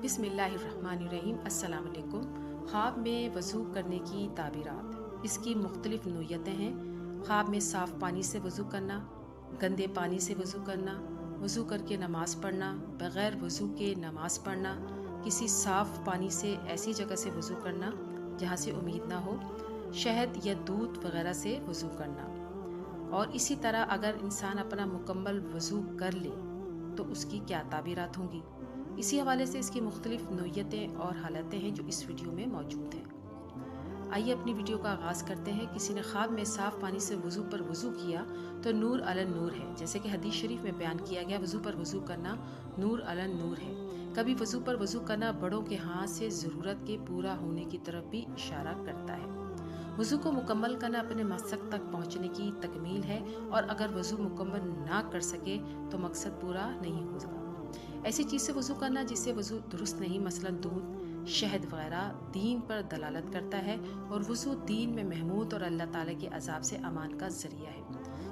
بسم اللہ الرحمن الرحیم۔ السلام علیکم۔ خواب میں وضو کرنے کی تعبیرات۔ اس کی مختلف نوعیتیں ہیں۔ خواب میں صاف پانی سے وضو کرنا، گندے پانی سے وضو کرنا، وضو کر کے نماز پڑھنا، بغیر وضو کے نماز پڑھنا، کسی صاف پانی سے ایسی جگہ سے وضو کرنا جہاں سے امید نہ ہو، شہد یا دودھ وغیرہ سے وضو کرنا۔ اور اسی طرح اگر انسان اپنا مکمل وضو کر لے تو اس کی کیا تعبیرات ہوں گی۔ اسی حوالے سے اس کی مختلف نوعیتیں اور حالتیں ہیں جو اس ویڈیو میں موجود ہیں۔ آئیے اپنی ویڈیو کا آغاز کرتے ہیں۔ کسی نے خواب میں صاف پانی سے وضو پر وضو کیا تو نور علی نور ہے، جیسے کہ حدیث شریف میں بیان کیا گیا وضو پر وضو کرنا نور علی نور ہے۔ کبھی وضو پر وضو کرنا بڑوں کے ہاتھ سے ضرورت کے پورا ہونے کی طرف بھی اشارہ کرتا ہے۔ وضو کو مکمل کرنا اپنے مقصد تک پہنچنے کی تکمیل ہے، اور اگر وضو مکمل نہ کر سکے تو مقصد پورا نہیں ہو سکا۔ ایسی چیز سے وضو کرنا جس سے وضو درست نہیں، مثلا دودھ، شہد وغیرہ، دین پر دلالت کرتا ہے، اور وضو دین میں محمود اور اللہ تعالیٰ کے عذاب سے امان کا ذریعہ ہے۔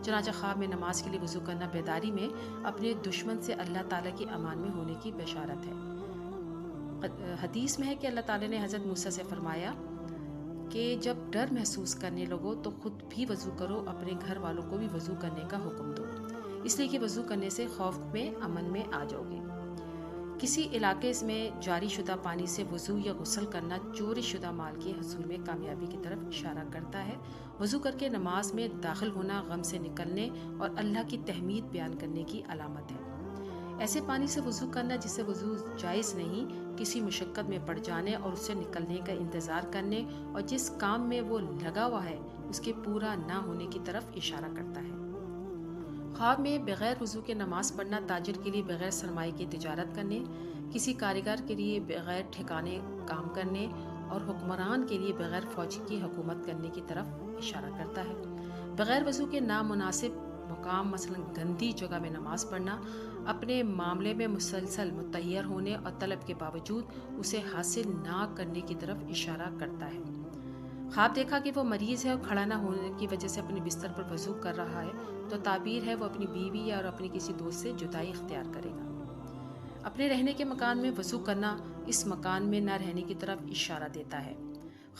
چنانچہ خواب میں نماز کے لیے وضو کرنا بیداری میں اپنے دشمن سے اللہ تعالیٰ کے امان میں ہونے کی بشارت ہے۔ حدیث میں ہے کہ اللہ تعالیٰ نے حضرت موسیٰ سے فرمایا کہ جب ڈر محسوس کرنے لگو تو خود بھی وضو کرو، اپنے گھر والوں کو بھی وضو کرنے کا حکم دو، اس لیے کہ وضو کرنے سے خوف میں امن میں آ جاؤ گے۔ کسی علاقے میں جاری شدہ پانی سے وضو یا غسل کرنا چوری شدہ مال کے حصول میں کامیابی کی طرف اشارہ کرتا ہے۔ وضو کر کے نماز میں داخل ہونا غم سے نکلنے اور اللہ کی تحمید بیان کرنے کی علامت ہے۔ ایسے پانی سے وضو کرنا جس سے وضو جائز نہیں، کسی مشقت میں پڑ جانے اور اس سے نکلنے کا انتظار کرنے اور جس کام میں وہ لگا ہوا ہے اس کے پورا نہ ہونے کی طرف اشارہ کرتا ہے۔ خواب میں بغیر وضو کے نماز پڑھنا تاجر کے لیے بغیر سرمایہ کی تجارت کرنے، کسی کاریگر کے لیے بغیر ٹھکانے کام کرنے، اور حکمران کے لیے بغیر فوج کی حکومت کرنے کی طرف اشارہ کرتا ہے۔ بغیر وضو کے نامناسب مقام، مثلا گندی جگہ میں نماز پڑھنا، اپنے معاملے میں مسلسل متحیر ہونے اور طلب کے باوجود اسے حاصل نہ کرنے کی طرف اشارہ کرتا ہے۔ خواب دیکھا کہ وہ مریض ہے اور کھڑا نہ ہونے کی وجہ سے اپنے بستر پر وضو کر رہا ہے تو تعبیر ہے وہ اپنی بیوی یا اور اپنی کسی دوست سے جدائی اختیار کرے گا۔ اپنے رہنے کے مکان میں وضو کرنا اس مکان میں نہ رہنے کی طرف اشارہ دیتا ہے۔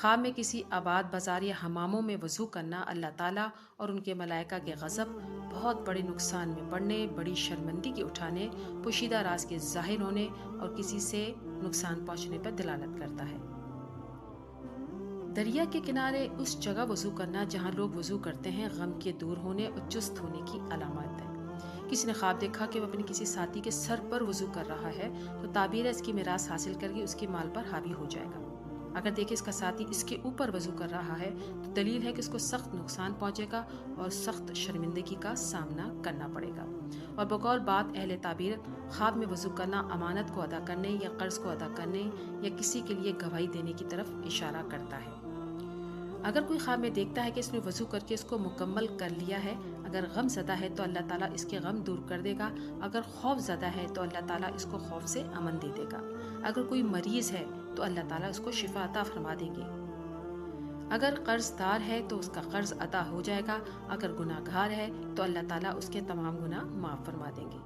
خواب میں کسی آباد بازار یا حماموں میں وضو کرنا اللہ تعالیٰ اور ان کے ملائکہ کے غضب، بہت بڑے نقصان میں پڑنے، بڑی شرمندگی کے اٹھانے، پوشیدہ راز کے ظاہر ہونے اور کسی سے نقصان پہنچنے پر دلالت کرتا ہے۔ دریا کے کنارے اس جگہ وضو کرنا جہاں لوگ وضو کرتے ہیں غم کے دور ہونے اور چست ہونے کی علامت ہے۔ کسی نے خواب دیکھا کہ وہ اپنے کسی ساتھی کے سر پر وضو کر رہا ہے تو تعبیر ہے اس کی میراث حاصل کر کے اس کے مال پر حاوی ہو جائے گا۔ اگر دیکھے اس کا ساتھی اس کے اوپر وضو کر رہا ہے تو دلیل ہے کہ اس کو سخت نقصان پہنچے گا اور سخت شرمندگی کا سامنا کرنا پڑے گا۔ اور بقول بات اہل تعبیر، خواب میں وضو کرنا امانت کو ادا کرنے یا قرض کو ادا کرنے یا کسی کے لیے گواہی دینے کی طرف اشارہ کرتا ہے۔ اگر کوئی خواب میں دیکھتا ہے کہ اس نے وضو کر کے اس کو مکمل کر لیا ہے، اگر غم زدہ ہے تو اللہ تعالیٰ اس کے غم دور کر دے گا، اگر خوف زدہ ہے تو اللہ تعالیٰ اس کو خوف سے امن دے دے گا، اگر کوئی مریض ہے تو اللہ تعالیٰ اس کو شفا عطا فرما دیں گے، اگر قرض دار ہے تو اس کا قرض ادا ہو جائے گا، اگر گناہ گار ہے تو اللہ تعالیٰ اس کے تمام گناہ معاف فرما دیں گے۔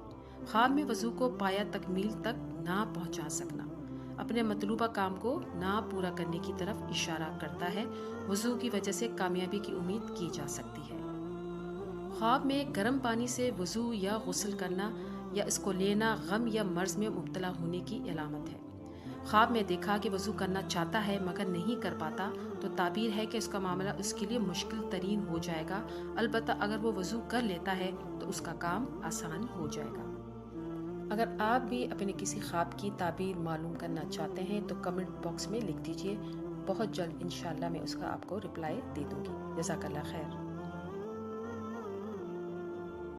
خواب میں وضو کو پایا تکمیل تک نہ پہنچا سکنا اپنے مطلوبہ کام کو نہ پورا کرنے کی طرف اشارہ کرتا ہے۔ وضو کی وجہ سے کامیابی کی امید کی جا سکتی ہے۔ خواب میں گرم پانی سے وضو یا غسل کرنا یا اس کو لینا غم یا مرض میں مبتلا ہونے کی علامت ہے۔ خواب میں دیکھا کہ وضو کرنا چاہتا ہے مگر نہیں کر پاتا تو تعبیر ہے کہ اس کا معاملہ اس کے لیے مشکل ترین ہو جائے گا، البتہ اگر وہ وضو کر لیتا ہے تو اس کا کام آسان ہو جائے گا۔ اگر آپ بھی اپنے کسی خواب کی تعبیر معلوم کرنا چاہتے ہیں تو کمنٹ باکس میں لکھ دیجئے، بہت جلد انشاءاللہ میں اس کا آپ کو رپلائی دے دوں گی۔ جزاک اللہ خیر۔